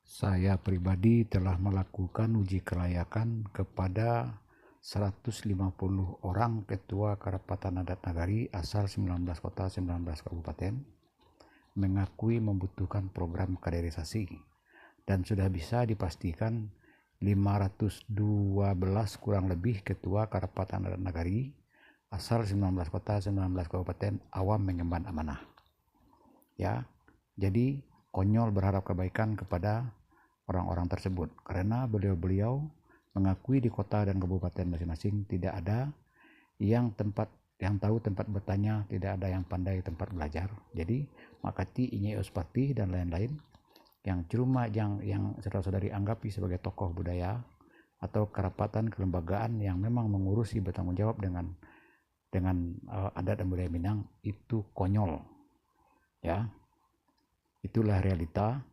Saya pribadi telah melakukan uji kelayakan kepada 150 orang ketua Karapatan Adat Nagari asal 19 kota 19 kabupaten mengakui membutuhkan program kaderisasi, dan sudah bisa dipastikan 512 kurang lebih ketua Karapatan Adat Nagari asal 19 kota 19 kabupaten awam mengemban amanah. Ya, jadi konyol berharap kebaikan kepada orang-orang tersebut karena beliau-beliau mengakui di kota dan kabupaten masing-masing tidak ada yang tahu tempat bertanya, tidak ada yang pandai tempat belajar. Jadi Makati, Inye Ospati dan lain-lain yang cuma yang saudara-saudari anggapi sebagai tokoh budaya atau kerapatan kelembagaan yang memang mengurusi bertanggung jawab dengan adat dan budaya Minang itu konyol. Ya, itulah realita